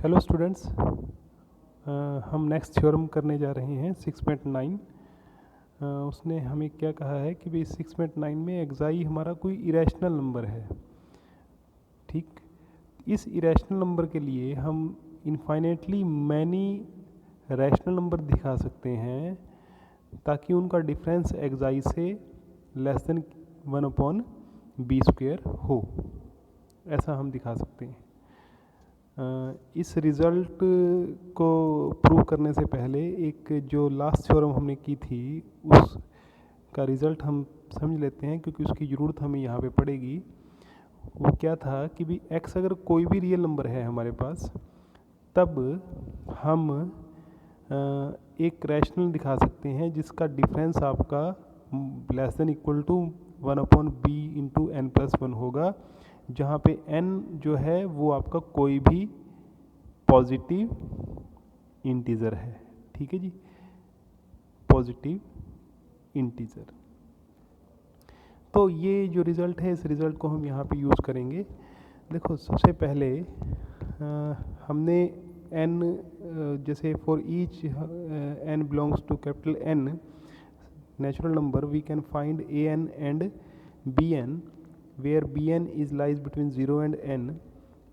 Hello students, हम next theorem करने जा रहे हैं 6.9। उसने हमें क्या कहा है कि भाई 6.9 में एक्साई हमारा कोई इरेशनल नंबर है। ठीक, इस इरेशनल नंबर के लिए हम इनफाइनेटली मैनी रैशनल नंबर दिखा सकते हैं ताकि उनका डिफरेंस एक्साई से लेस देन 1/b² हो। ऐसा हम दिखा सकते हैं। इस रिज़ल्ट को प्रूव करने से पहले एक जो लास्ट थ्योरम हमने की थी उसका रिज़ल्ट हम समझ लेते हैं, क्योंकि उसकी ज़रूरत हमें यहाँ पे पड़ेगी। वो क्या था कि भी x अगर कोई भी रियल नंबर है हमारे पास, तब हम एक रैशनल दिखा सकते हैं जिसका डिफरेंस आपका less than equal to 1/b/n+1 होगा, जहाँ पे n जो है वो आपका कोई भी पॉजिटिव इंटीजर है। ठीक है जी, पॉजिटिव इंटीजर। तो ये जो रिज़ल्ट है, इस रिज़ल्ट को हम यहाँ पे यूज़ करेंगे। देखो, सबसे पहले हमने n, जैसे for each n belongs to capital N natural number, we can find an and bn, where bn is lies between 0 and n,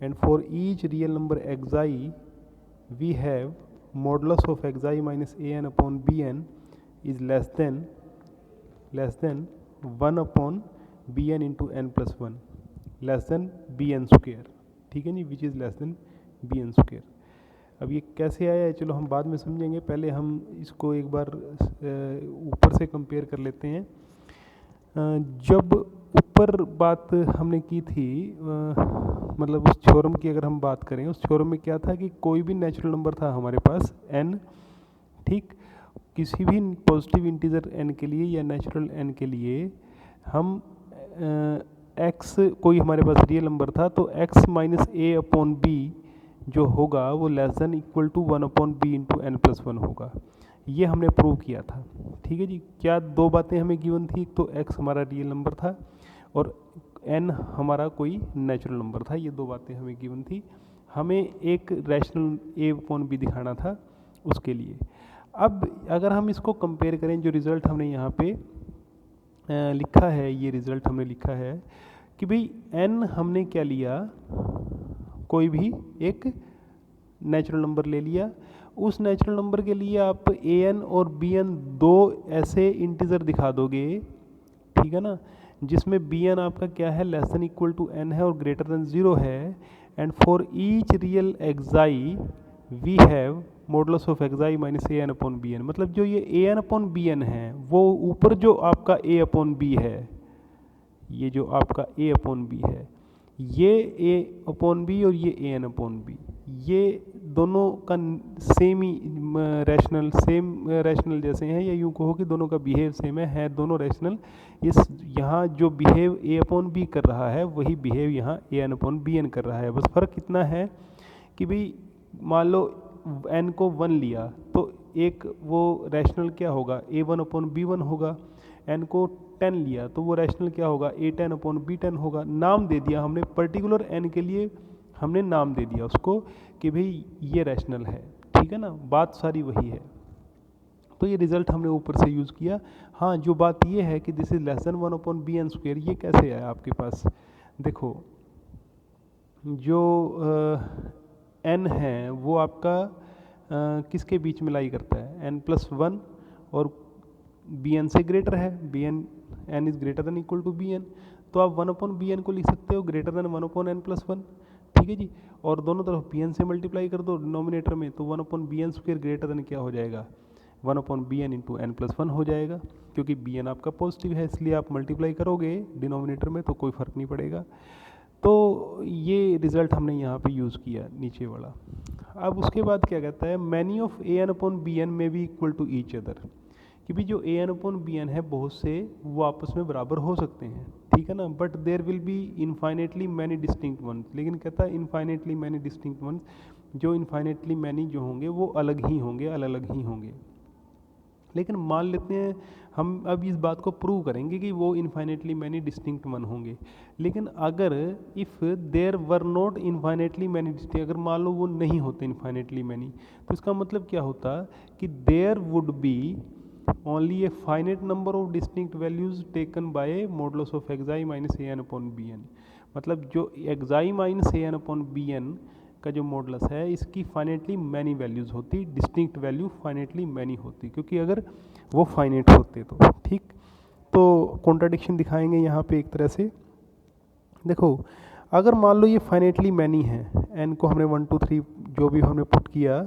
and for each real number xi we have modulus of xi minus an upon bn is less than 1/bn into n+1, less than bn²। ठीक है जी, which is less than bn²। अब ये कैसे आया है चलो हम बाद में समझेंगे, पहले हम इसको एक बार ऊपर से कंपेयर कर लेते हैं। जब ऊपर बात हमने की थी, मतलब उस थ्योरम की अगर हम बात करें, उस थ्योरम में क्या था कि कोई भी नेचुरल नंबर था हमारे पास n, ठीक, किसी भी पॉजिटिव इंटीजर n के लिए या नेचुरल n के लिए हम x कोई हमारे पास रियल नंबर था, तो x माइनस a/b जो होगा वो less than equal to 1/b/n+1 होगा। ये हमने प्रूव किया था। ठीक है जी, क्या दो बातें हमें गिवन थी, तो x हमारा रियल नंबर था और n हमारा कोई नेचुरल नंबर था। ये दो बातें हमें गिवन थी। हमें एक रैशनल a/b दिखाना था उसके लिए। अब अगर हम इसको कंपेयर करें, जो रिज़ल्ट हमने यहाँ पे लिखा है, ये रिज़ल्ट हमने लिखा है कि भाई n हमने क्या लिया, कोई भी एक नेचुरल नंबर ले लिया। उस नेचुरल नंबर के लिए आप an और bn दो ऐसे इंटीजर दिखा दोगे, ठीक है ना, जिसमें bn आपका क्या है, less than equal to n है और ग्रेटर देन 0 है। And for each real xi we have modulus of xi minus an/bn। मतलब जो ये an/bn है वो ऊपर जो आपका a/b है, ये जो आपका a/b है, ये a/b और ये an/b, ये दोनों का सेम ही रैशनल जैसे हैं, या यूँ कहो कि दोनों का बिहेव सेम है दोनों रैशनल। इस यहाँ जो बिहेव a/b कर रहा है वही बिहेव यहाँ an/bn कर रहा है। बस फ़र्क इतना है कि भाई मान लो n को 1 लिया तो एक वो रैशनल क्या होगा, a1/b1 होगा। n को 10 लिया तो वो रैशनल क्या होगा, a10/b10 होगा। नाम दे दिया हमने, पर्टिकुलर n के लिए हमने नाम दे दिया उसको कि भाई ये रैशनल है। ठीक है ना, बात सारी वही है। तो ये रिज़ल्ट हमने ऊपर से यूज़ किया। हाँ, जो बात ये है कि this is less then 1/bn², ये कैसे आया आपके पास। देखो, जो n है वो आपका किसके बीच में लाई करता है, n+1 और bn से ग्रेटर है, n is greater than equal to bn। तो आप 1/bn को लिख सकते हो ग्रेटर देन 1/n+1। ठीक है जी, और दोनों तरफ bn से मल्टीप्लाई कर दो डिनोमिनेटर में, तो 1/bn² ग्रेटर देन क्या हो जाएगा, 1/bn×n+1 हो जाएगा। क्योंकि bn आपका पॉजिटिव है, इसलिए आप मल्टीप्लाई करोगे डिनोमिनेटर में तो कोई फ़र्क नहीं पड़ेगा। तो ये रिज़ल्ट हमने यहाँ पे यूज़ किया नीचे वाला। अब उसके बाद क्या कहता है, मैनी ऑफ an/bn में भी इक्वल टू ईच अदर, कि भी जो an/bn है बहुत से वो आपस में बराबर हो सकते हैं, ठीक है ना, but there will be infinitely many distinct ones. लेकिन कहता है इनफाइनेटली मैनी डिस्टिंक्ट वंस, जो इनफाइनेटली मैनी जो होंगे वो अलग ही होंगे, अलग अलग ही होंगे। लेकिन मान लेते हैं हम अब इस बात को प्रूव करेंगे कि वो इन्फाइनेटली मैनी डिस्टिंक्ट वन होंगे, लेकिन अगर if there were not infinitely many distinct, अगर मान लो वो नहीं होते इन्फाइनेटली मैनी, तो इसका मतलब क्या होता कि there would be only a finite number of distinct values taken by modulus of xi minus a n upon b n. मतलब जो xi minus a n upon b n का जो मॉडुलस है इसकी फाइनेटली मैनी वैल्यूज़ होती, distinct value finitely many होती, क्योंकि अगर वो फाइनेट होते तो ठीक। तो कॉन्ट्राडिक्शन दिखाएंगे यहाँ पे एक तरह से। देखो अगर मान लो ये फाइनेटली मैनी है, एन को हमने 1 2 3 जो भी हमने पुट किया,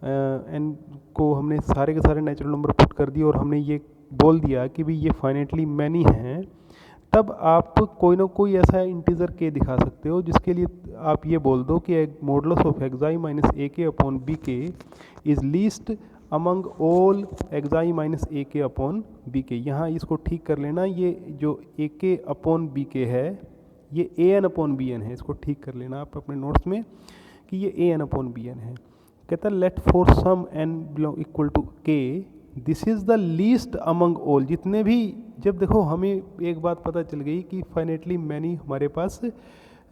एन को हमने सारे के सारे नेचुरल नंबर पुट कर दिए और हमने ये बोल दिया कि भाई ये फाइनेटली मैनी है, तब आप कोई ना कोई ऐसा इंटीजर के दिखा सकते हो जिसके लिए आप ये बोल दो कि modulus of xi minus a k upon b k is least among all xi minus a k upon b के। यहाँ इसको ठीक कर लेना, ये जो ए के अपॉन बी के है ये a n upon b n है, इसको ठीक कर लेना आप अपने नोट्स में कि ये a n upon b n है। कहता है let for some n belong equal to k this is the least among all. जितने भी, जब देखो हमें एक बात पता चल गई कि फाइनेटली मैनी हमारे पास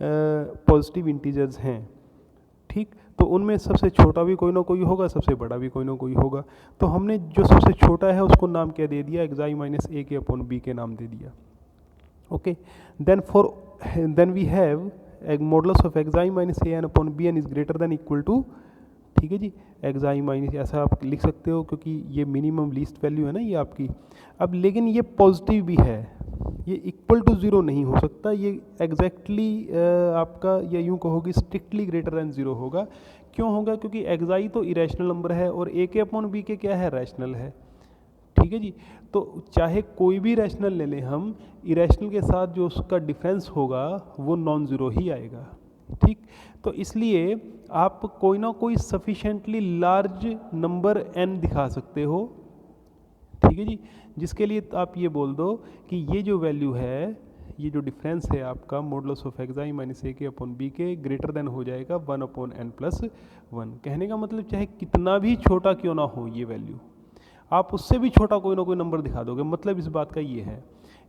पॉजिटिव इंटीजर्स हैं, ठीक, तो उनमें सबसे छोटा भी कोई ना कोई होगा, सबसे बड़ा भी कोई ना कोई होगा। तो हमने जो सबसे छोटा है उसको नाम क्या दे दिया, एक्साई minus a k upon b के नाम दे दिया। Okay, then we have modulus of xi minus a n upon b n is greater than equal to, ठीक है जी, एक्साई माइनस, ऐसा आप लिख सकते हो क्योंकि ये मिनिमम लीस्ट वैल्यू है ना ये आपकी। अब लेकिन ये पॉजिटिव भी है, ये इक्वल टू ज़ीरो नहीं हो सकता, ये एग्जैक्टली आपका, या यूँ कहोगे स्ट्रिक्टली ग्रेटर दैन ज़ीरो होगा। क्यों होगा? क्योंकि एक्साई तो इरेशनल नंबर है और ए के अपॉन बी के क्या है, रैशनल है, ठीक है जी। तो चाहे कोई भी रैशनल ले लें हम, इरेशनल के साथ जो उसका डिफरेंस होगा वो नॉन ज़ीरो ही आएगा, ठीक। तो इसलिए आप कोई ना कोई सफिशेंटली लार्ज नंबर n दिखा सकते हो, ठीक है जी, जिसके लिए आप ये बोल दो कि ये जो वैल्यू है, ये जो डिफरेंस है आपका modulus of xi minus a k upon b के ग्रेटर देन हो जाएगा 1 अपॉन n प्लस 1। कहने का मतलब चाहे कितना भी छोटा क्यों ना हो ये वैल्यू, आप उससे भी छोटा कोई ना कोई नंबर दिखा दोगे। मतलब इस बात का ये है,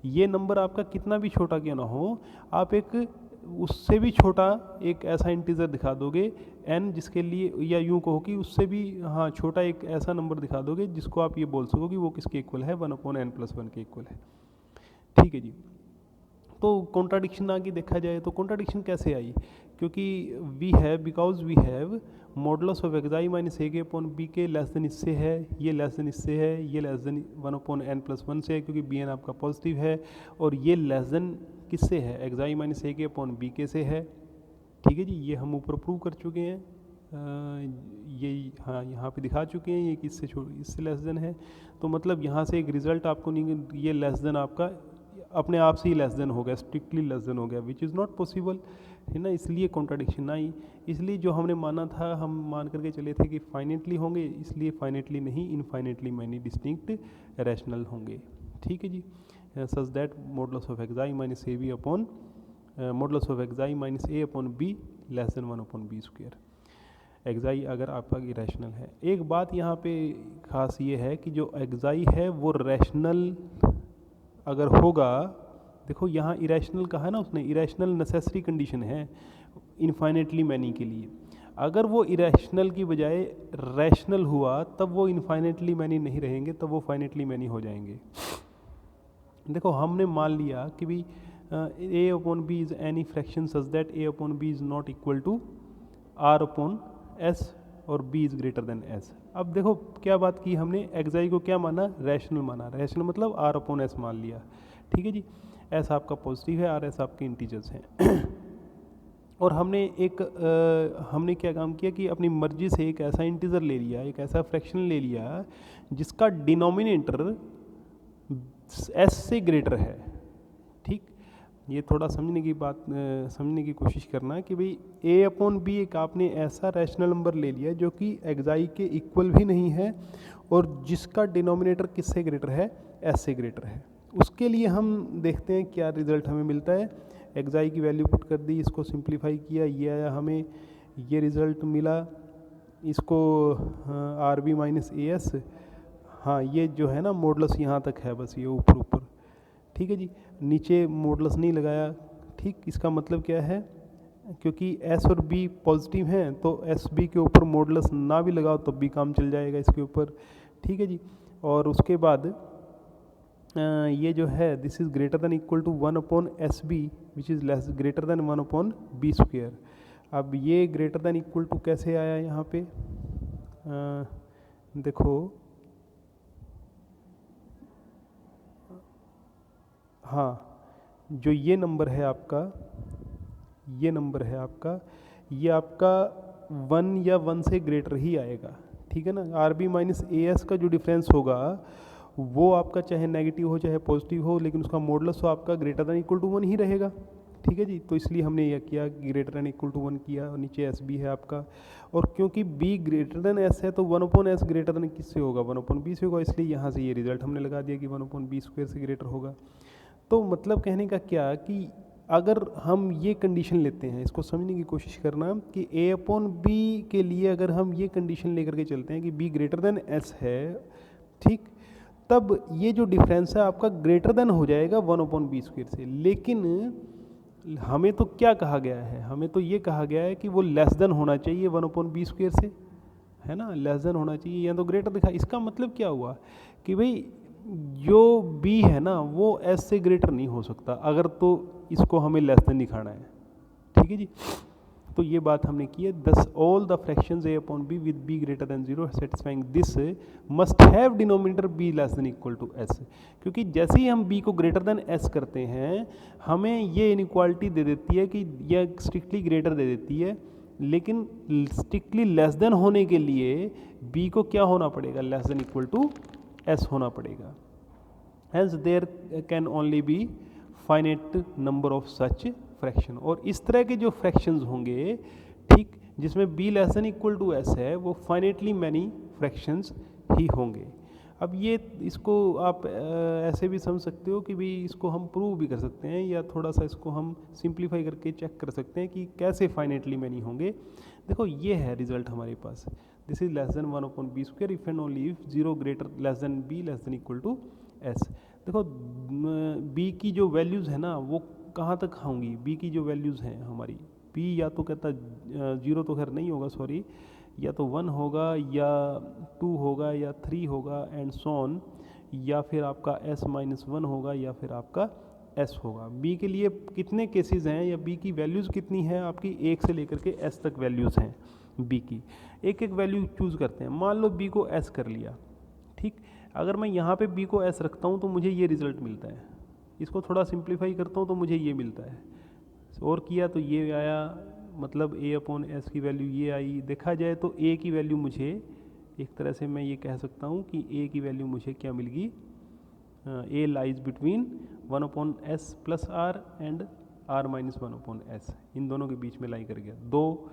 ये नंबर आपका कितना भी छोटा क्यों ना हो, आप एक उससे भी छोटा एक ऐसा इंटीजर दिखा दोगे n, जिसके लिए, या यूँ कहो कि उससे भी हाँ छोटा एक ऐसा नंबर दिखा दोगे जिसको आप ये बोल सको कि वो किसके इक्वल है, 1 अपॉन n प्लस 1 के इक्वल है, ठीक है जी। तो कॉन्ट्राडिक्शन आगे देखा जाए तो कॉन्ट्राडिक्शन कैसे आई, क्योंकि we have, because we have modulus of xi minus a k upon b k less than इससे है, ये लेस देन इससे है, ये less than 1 upon n plus 1 से है क्योंकि बी एन आपका पॉजिटिव है, और ये लेस देन किससे है, एक्साई minus a k upon b के से है, ठीक है जी। ये हम ऊपर प्रूव कर चुके हैं, ये हाँ यहाँ पे दिखा चुके हैं ये किससे इससे लेस देन है। तो मतलब यहाँ से एक रिजल्ट आपको नहीं, ये लेस देन आपका अपने आप से ही लेस देन हो गया, स्ट्रिक्टली लेस देन हो गया, विच इज़ नॉट पॉसिबल, है ना। इसलिए कॉन्ट्राडिक्शन आई। इसलिए जो हमने माना था, हम मान करके चले थे कि फाइनेटली होंगे, इसलिए फाइनेटली नहीं, इनफाइनेटली मैनी डिस्टिंक्ट रैशनल होंगे, ठीक है जी। Such that modulus of xi minus a b upon modulus of xi minus a upon b less than 1 upon b square. Xi अगर आपका इरेशनल है, एक बात यहाँ पे खास ये है कि जो एक्साई है वो रैशनल अगर होगा, देखो यहाँ इरेशनल कहा है ना उसने, इरेशनल नेसेसरी कंडीशन है इनफाइनेटली मैनी के लिए। अगर वो इरेशनल की बजाय रैशनल हुआ तब वो इनफाइनेटली मैनी नहीं रहेंगे, तब वो फाइनेटली मैनी हो जाएंगे। देखो हमने मान लिया कि भाई a upon b is any fraction such that a upon b is not equal to r upon s और b is greater than s. अब देखो क्या बात की हमने, एक्साई को क्या माना, रैशनल माना, रैशनल मतलब आर अपॉन एस मान लिया, ठीक है जी। एस आपका पॉजिटिव है, आर एस आपके इंटीजर्स हैं और हमने हमने क्या काम किया कि अपनी मर्जी से एक ऐसा इंटीजर ले लिया, एक ऐसा फ्रैक्शन ले लिया जिसका डिनोमिनेटर एस से ग्रेटर है, ठीक। ये थोड़ा समझने की बात, समझने की कोशिश करना कि भाई ए अपॉन बी एक आपने ऐसा रैशनल नंबर ले लिया जो कि एक्साई के इक्वल भी नहीं है और जिसका डिनोमिनेटर किससे ग्रेटर है, एस से ग्रेटर है। उसके लिए हम देखते हैं क्या रिजल्ट हमें मिलता है। एक्साई की वैल्यू पुट कर दी, इसको सिंप्लीफाई किया, ये आया हमें, ये रिज़ल्ट मिला। इसको r b minus a s हाँ ये जो है ना मॉडुलस यहाँ तक है, बस ये ऊपर ऊपर, ठीक है जी, नीचे मॉडुलस नहीं लगाया। ठीक, इसका मतलब क्या है, क्योंकि एस और बी पॉजिटिव हैं तो एस बी के ऊपर मॉडुलस ना भी लगाओ तब भी काम चल जाएगा इसके ऊपर। ठीक है जी, और उसके बाद ये जो है this is greater than equal to 1/SB which is less greater than 1/B²। अब ये ग्रेटर देन इक्वल टू कैसे आया यहाँ पे, देखो, हाँ जो ये नंबर है आपका, ये नंबर है आपका, ये आपका 1 या 1 से ग्रेटर ही आएगा। ठीक है ना, RB माइनस AS का जो डिफरेंस होगा वो आपका चाहे नेगेटिव हो चाहे पॉजिटिव हो, लेकिन उसका मॉडुलस तो आपका ग्रेटर देन इक्वल टू 1 ही रहेगा। ठीक है जी, तो इसलिए हमने यह किया कि ग्रेटर देन इक्वल टू 1 किया, और नीचे SB है आपका, और क्योंकि B ग्रेटर देन S है तो 1/S ग्रेटर देन किससे होगा, 1/B से होगा, इसलिए यहाँ से ये रिजल्ट हमने लगा दिया कि 1/B² से ग्रेटर होगा। तो मतलब कहने का क्या कि अगर हम ये कंडीशन लेते हैं, इसको समझने की कोशिश करना कि A/B के लिए अगर हम ये कंडीशन लेकर के चलते हैं कि B ग्रेटर देन S है, ठीक, तब ये जो डिफरेंस है आपका ग्रेटर देन हो जाएगा 1/B² से। लेकिन हमें तो क्या कहा गया है, हमें तो ये कहा गया है कि वो लेस देन होना चाहिए 1/B² से, है ना, लेस देन होना चाहिए, या तो ग्रेटर दिखा। इसका मतलब क्या हुआ कि भाई जो B है ना वो S से ग्रेटर नहीं हो सकता, अगर तो इसको हमें लेस देन दिखाना है। ठीक है जी, तो ये बात हमने की है। Thus all the fractions A/B with B greater than 0 satisfying this must have denominator B less than equal to S। क्योंकि जैसे ही हम B को ग्रेटर देन S करते हैं हमें ये इनइक्वालिटी दे देती है कि यह स्ट्रिक्टली ग्रेटर दे देती है, लेकिन स्ट्रिक्टली लेस देन होने के लिए B को क्या होना पड़ेगा, less than equal to S होना पड़ेगा। Hence there can only be finite number of such fraction, और इस तरह के जो फ्रैक्शंस होंगे, ठीक, जिसमें B less than equal to S है, वो फाइनेटली मैनी फ्रैक्शंस ही होंगे। अब ये इसको आप ऐसे भी समझ सकते हो कि भाई इसको हम प्रूव भी कर सकते हैं, या थोड़ा सा इसको हम सिंप्लीफाई करके चेक कर सकते हैं कि कैसे फाइनेटली मैनी होंगे। देखो ये है रिजल्ट हमारे पास, this is less than 1/B² if and only if 0 greater less than B less than equal to S। देखो B की जो वैल्यूज़ है ना वो कहाँ तक होंगी, B की जो वैल्यूज़ हैं हमारी, B या तो कहता 0 तो खैर नहीं होगा, सॉरी, या तो 1 होगा या 2 होगा या 3 होगा एंड सो ऑन, या फिर आपका S-1 होगा या फिर आपका S होगा। B के लिए कितने केसेस हैं या B की वैल्यूज़ कितनी हैं आपकी, 1 से लेकर के S तक वैल्यूज़ हैं B की। एक एक वैल्यू चूज़ करते हैं। मान लो B को S कर लिया, ठीक, अगर मैं यहाँ पे B को S रखता हूँ तो मुझे ये रिज़ल्ट मिलता है, इसको थोड़ा सिंप्लीफाई करता हूँ तो मुझे ये मिलता है, और किया तो ये आया, मतलब A/S की वैल्यू ये आई। देखा जाए तो A की वैल्यू मुझे एक तरह से मैं ये कह सकता हूँ कि A की वैल्यू मुझे क्या मिल गई, A lies between 1/S plus R and R-1/S, इन दोनों के बीच में लाई कर गया, दो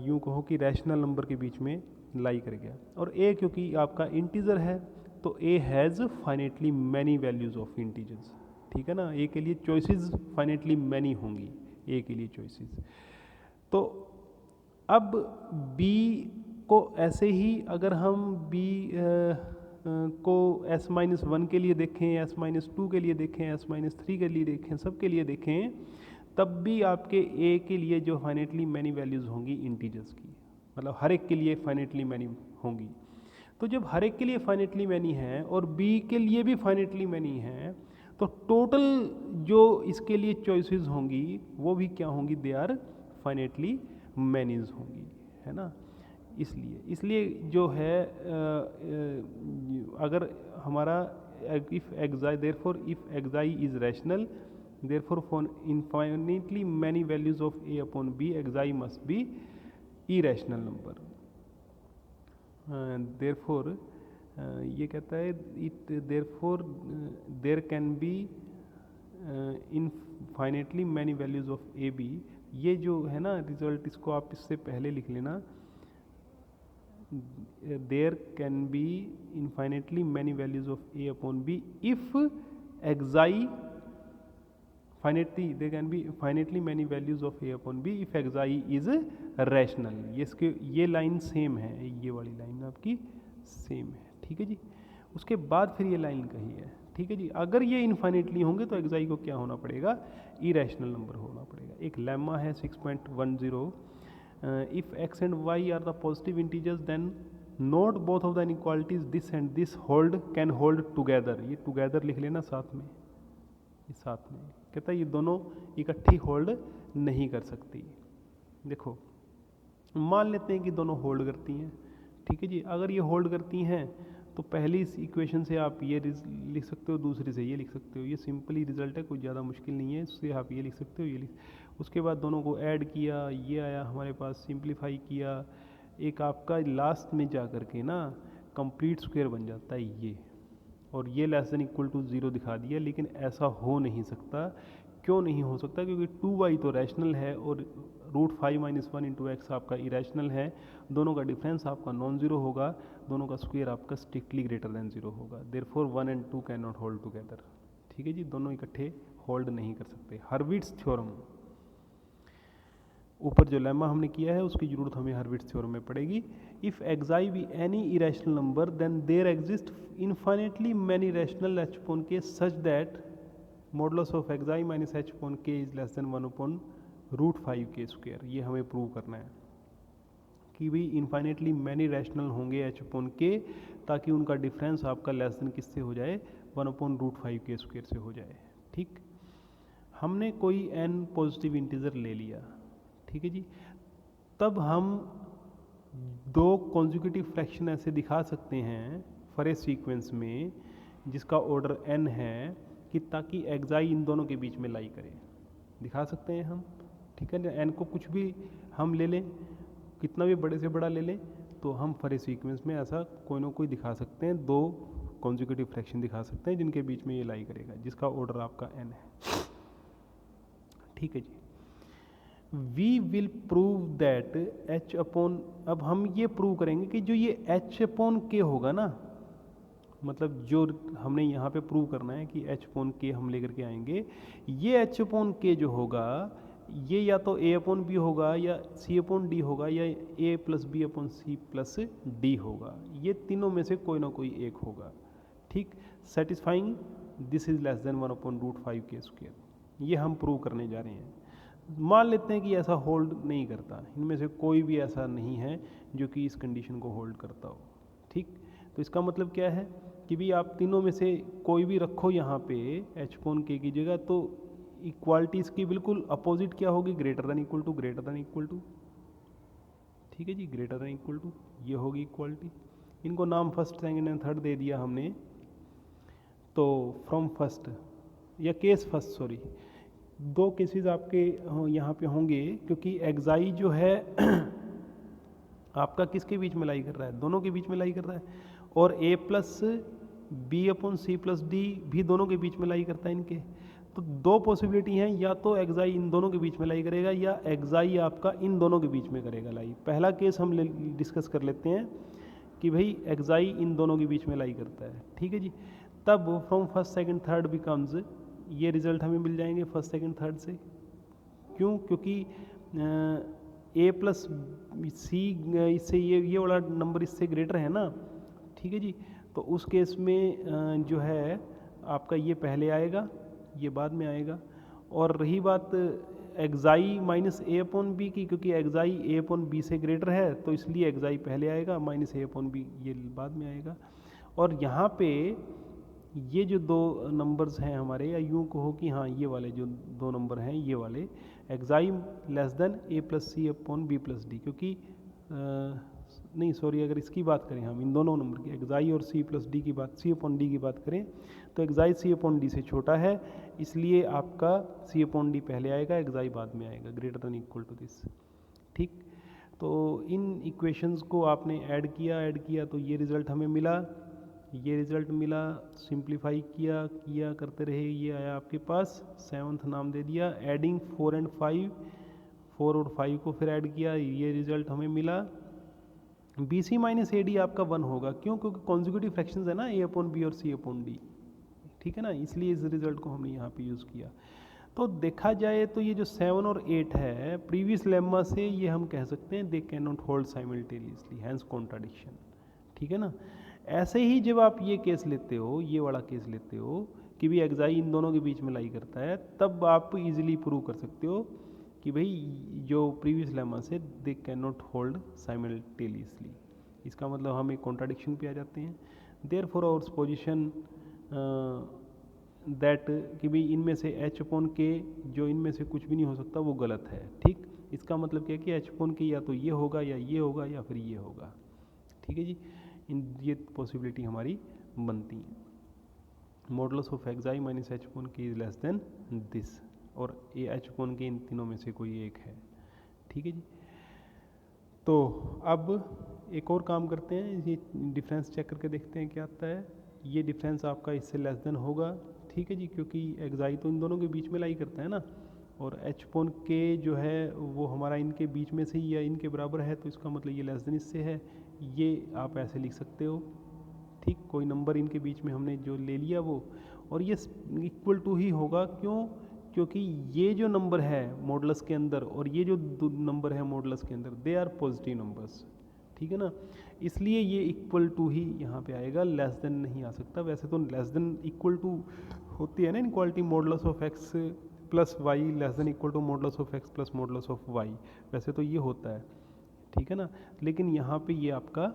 यूँ कहो कि रैशनल नंबर के बीच में लाई कर गया। और A क्योंकि आपका इंटीजर है तो A has फाइनेटली many values of integers. ठीक है ना, A के लिए चॉइसेस फाइनेटली मैनी होंगी, A के लिए चॉइसेस। तो अब B को ऐसे ही अगर हम B को S-1 के लिए देखें, S-2 के लिए देखें, S-3 के लिए देखें, सब के लिए देखें, तब भी आपके A के लिए जो फाइनेटली मैनी वैल्यूज़ होंगी इंटीजर्स की, मतलब हर एक के लिए फाइनेटली मैनी होंगी। तो जब हर एक के लिए फाइनेटली मैनी है और B के लिए भी फाइनेटली मैनी है, तो टोटल जो इसके लिए चॉइसेस होंगी वो भी क्या होंगी, दे आर फाइनेटली मैनीज होंगी, है ना। इसलिए जो है अगर हमारा if xi therefore if xi is rational therefore for infinitely many values of A/B xi must be irrational number. Therefore ये कहता है it therefore there can be infinitely many values of AB। ये जो है ना रिजल्ट, इसको आप इससे पहले लिख लेना, there can be infinitely many values of A/B if xi finitely there can be finitely many values of A/B if xi is rational। ये इसके ये लाइन सेम है, ये वाली लाइन आपकी सेम है। ठीक है जी। उसके बाद फिर ये लाइन कही है, ठीक है जी। अगर ये इन्फाइनेटली होंगे तो एक्स आई को क्या होना पड़ेगा, इरेशनल नंबर होना पड़ेगा। एक लेमा है 6.10, if x and y are the positive integers then not both of the inequalities this and this hold can hold together. ये टुगेदर लिख लेना साथ में, ये साथ में कहता है ये दोनों इकट्ठी होल्ड नहीं कर सकती। देखो मान लेते हैं कि दोनों होल्ड करती हैं, ठीक है जी। अगर ये होल्ड करती हैं तो पहली इक्वेशन से आप ये लिख सकते हो, दूसरी से ये लिख सकते हो। ये सिंपली रिजल्ट है, कोई ज़्यादा मुश्किल नहीं है। इससे आप ये लिख सकते हो, ये लिख, उसके बाद दोनों को ऐड किया, ये आया हमारे पास, सिंप्लीफाई किया, एक आपका लास्ट में जा कर के ना कंप्लीट स्क्वायर बन जाता है ये, और ये लेस देन इक्वल टू 0 दिखा दिया। लेकिन ऐसा हो नहीं सकता। क्यों नहीं हो सकता? क्योंकि 2y तो रैशनल है और √5 - 1 इंटू एक्स आपका इरेशनल है। दोनों का डिफरेंस आपका नॉन ज़ीरो होगा, दोनों का स्क्वायर आपका स्ट्रिक्टली ग्रेटर देन 0 होगा। देयरफॉर 1 और 2 कैन नॉट होल्ड टुगेदर, ठीक है जी। दोनों इकट्ठे होल्ड नहीं कर सकते। हर्विट्ज़ थ्योरम, ऊपर जो लेमा हमने किया है उसकी जरूरत हमें हर्विट्ज़ थ्योरम में पड़ेगी। If x i be any irrational number then there exist infinitely many rational h upon k such that modulus of x i minus h upon k is less than 1 upon √5 k square. ये हमें prove करना है कि भाई infinitely many rational होंगे H upon के, ताकि उनका डिफरेंस आपका लेस देन किससे हो जाए, 1 अपॉन √5 के स्क्वायर से हो जाए। ठीक, हमने कोई n पॉजिटिव इंटीजर ले लिया, ठीक है जी। तब हम दो कॉन्जिक्यूटिव फ्रैक्शन ऐसे दिखा सकते हैं फॉर ए सीक्वेंस में जिसका ऑर्डर n है, कि ताकि एक्स आई इन दोनों के बीच में लाई करे, दिखा सकते हैं हम, ठीक है ना। n को कुछ भी हम ले लें, कितना भी बड़े से बड़ा ले लें, तो हम फॉर ए सीक्वेंस में ऐसा कोई ना कोई दिखा सकते हैं, दो कॉन्जिक्यूटिव फ्रैक्शन दिखा सकते हैं जिनके बीच में ये लाई करेगा, जिसका ऑर्डर आपका n है, ठीक है जी। We will prove that h upon, अब हम ये प्रूव करेंगे कि जो ये h अपॉन के होगा ना, मतलब जो हमने यहाँ पे प्रूव करना है कि h अपॉन के हम लेकर के आएंगे, ये h अपॉन के जो होगा ये या तो a अपॉन बी होगा या c अपॉन डी होगा या a plus b upon c plus d होगा। ये तीनों में से कोई ना कोई एक होगा, ठीक। Satisfying this is less than 1 upon √5 k square, ये हम प्रूव करने जा रहे हैं। मान लेते हैं कि ऐसा होल्ड नहीं करता, इनमें से कोई भी ऐसा नहीं है जो कि इस कंडीशन को होल्ड करता हो, ठीक। तो इसका मतलब क्या है कि भी आप तीनों में से कोई भी रखो यहाँ पे h अपॉन के की जगह, तो इक्वालिटी इसकी बिल्कुल अपोजिट क्या होगी, greater than equal to, greater than equal to, ठीक है जी, ग्रेटर देन इक्वल टू, ये होगी इक्वालिटी। इनको नाम फर्स्ट, सेकंड एंड थर्ड दे दिया हमने, तो फ्रॉम फर्स्ट या केस फर्स्ट, सॉरी, दो केसेस आपके यहाँ पे होंगे, क्योंकि एक्साई जो है आपका किसके बीच में लाई कर रहा है, दोनों के बीच में लाई कर रहा है, और a plus b upon c plus d भी दोनों के बीच में लाई करता है इनके। तो दो पॉसिबिलिटी हैं, या तो एक्साई इन दोनों के बीच में लाई करेगा या एक्साई आपका इन दोनों के बीच में करेगा लाई। पहला केस हम डिस्कस कर लेते हैं कि भाई एक्साई इन दोनों के बीच में लाई करता है, ठीक है जी। तब from first second third becomes, ये रिजल्ट हमें मिल जाएंगे फर्स्ट सेकंड थर्ड से। क्यों? क्योंकि a प्लस सी इससे ये वाला नंबर इससे ग्रेटर है ना, ठीक है जी। तो उस केस में जो है आपका ये पहले आएगा, ये बाद में आएगा। और रही बात xi minus a upon b की, क्योंकि एक्साई a अपॉन बी से ग्रेटर है, तो इसलिए एक्साई पहले आएगा, माइनस a अपॉन बी ये बाद में आएगा। और यहाँ पे ये जो दो नंबर्स हैं हमारे, या यूँ कहो कि हाँ ये वाले जो दो नंबर हैं, ये वाले xi less than a plus c upon b plus d, क्योंकि नहीं सॉरी, अगर इसकी बात करें हम इन दोनों नंबर की, एक्साई और सी प्लस डी की बात, सी अपॉन डी की बात करें, तो एक्साई सी अपॉन डी से छोटा है, इसलिए आपका सी अपॉन डी पहले आएगा, एक्साई बाद में आएगा, greater than equal to this, ठीक। तो इन इक्वेशंस को आपने ऐड किया तो ये रिज़ल्ट हमें मिला, ये रिज़ल्ट मिला, सिंप्लीफाई किया करते रहे, ये आया आपके पास, 7th नाम दे दिया, एडिंग 4 और 5 को फिर ऐड किया, ये रिज़ल्ट हमें मिला। B c minus a d आपका 1 होगा, क्यों? क्योंकि कॉन्जिक्यूटिव फ्रैक्शंस है ना, ए अपॉन बी और सी अपॉन डी, ठीक है ना, इसलिए इस रिज़ल्ट को हमने यहाँ पे यूज़ किया। तो देखा जाए तो ये जो 7 और 8 है, प्रीवियस लेम्मा से ये हम कह सकते हैं they can not hold simultaneously, hence contradiction, ठीक है ना। ऐसे ही जब आप ये केस लेते हो, ये वाला केस लेते हो कि भी एक्साई इन दोनों के बीच में लाई करता है, तब आप इजीली प्रूव कर सकते हो कि भाई जो प्रीवियस लेमा से they can not hold simultaneously. इसका मतलब हम एक कॉन्ट्राडिक्शन पे आ जाते हैं। Therefore our position that कि भाई इनमें से एच अपॉन के जो इनमें से कुछ भी नहीं हो सकता वो गलत है। ठीक, इसका मतलब क्या है कि एच अपॉन के या तो ये होगा या ये होगा या फिर ये होगा। ठीक है जी, ये पॉसिबिलिटी हमारी बनती है। Modulus of xi minus h upon k is less then this, और ए एच अपॉन के इन तीनों में से कोई एक है। ठीक है जी, तो अब एक और काम करते हैं, ये डिफरेंस चेक करके देखते हैं क्या आता है। ये डिफरेंस आपका इससे लेस देन होगा। ठीक है जी, क्योंकि एक्साई तो इन दोनों के बीच में लाई करता है ना, और एच अपॉन के जो है वो हमारा इनके बीच में से ही या इनके बराबर है, तो इसका मतलब ये लेस देन इससे है। ये आप ऐसे लिख सकते हो। ठीक, कोई नंबर इनके बीच में हमने जो ले लिया वो, और ये इक्वल टू ही होगा। क्यों? क्योंकि ये जो नंबर है मॉडुलस के अंदर और ये जो नंबर है मॉडुलस के अंदर, दे आर पॉजिटिव नंबर्स। ठीक है ना, इसलिए ये इक्वल टू ही यहाँ पे आएगा, लेस देन नहीं आ सकता। वैसे तो लेस देन इक्वल टू होती है ना inequality, modulus of x plus y less than equal to modulus of x plus modulus of y, वैसे तो ये होता है। ठीक है ना, लेकिन यहाँ पे ये आपका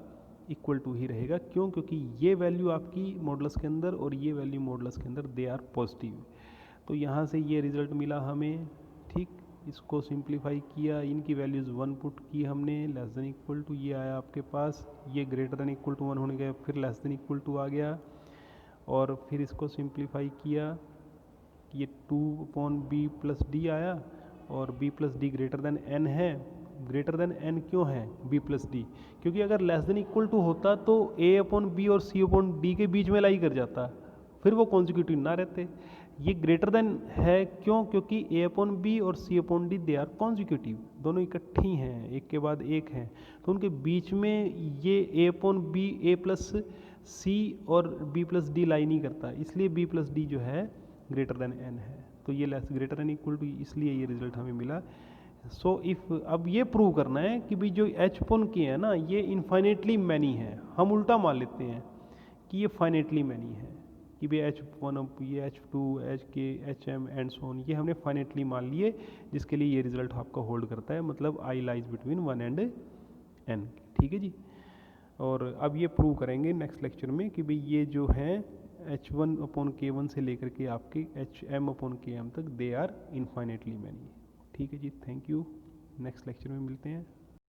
इक्वल टू ही रहेगा। क्यों? क्योंकि ये वैल्यू आपकी मॉडुलस के अंदर और ये वैल्यू मॉडुलस के अंदर दे आर पॉजिटिव। तो यहाँ से ये रिजल्ट मिला हमें। ठीक, इसको सिंप्लीफाई किया, इनकी वैल्यूज़ 1 पुट की हमने, लेस देन इक्वल टू ये आया आपके पास, ये ग्रेटर देन इक्वल टू 1 होने गया, फिर लेस देन इक्वल टू आ गया, और फिर इसको सिंप्लीफाई किया, ये 2/b प्लस डी आया, और b plus D greater than n है। ग्रेटर देन n क्यों है b प्लस डी? क्योंकि अगर लेस देन इक्वल टू होता तो a अपॉन बी और c अपॉन डी के बीच में लाई कर जाता, फिर वो कॉन्जिक्यूटिव ना रहते। ये ग्रेटर देन है क्यों? क्योंकि a अपॉन बी और c upon d they are consecutive, दोनों इकट्ठी हैं, एक के बाद एक हैं, तो उनके बीच में ये a upon b, a plus c और b प्लस डी लाई नहीं करता, इसलिए b प्लस डी जो है ग्रेटर देन n है। तो ये less greater than equal to, इसलिए ये रिजल्ट हमें मिला। सो इफ़ अब ये प्रूव करना है कि भाई जो एच अपॉन के है ना, ये इन्फाइनेटली मैनी है। हम उल्टा मान लेते हैं कि ये फाइनेटली मैनी है, कि भाई एच वन, ये H2, h k, h m and so on, ये हमने फाइनेटली मान लिए, जिसके लिए ये रिजल्ट आपका होल्ड करता है, मतलब आई लाइज बिटवीन 1 एंड n। ठीक है जी, और अब ये प्रूव करेंगे नेक्स्ट लेक्चर में कि भाई ये जो है H1 अपॉन K1 से लेकर के आपके HM अपॉन KM तक दे आर इन्फाइनेटली मैनी। ठीक है जी, थैंक यू, नेक्स्ट लेक्चर में मिलते हैं।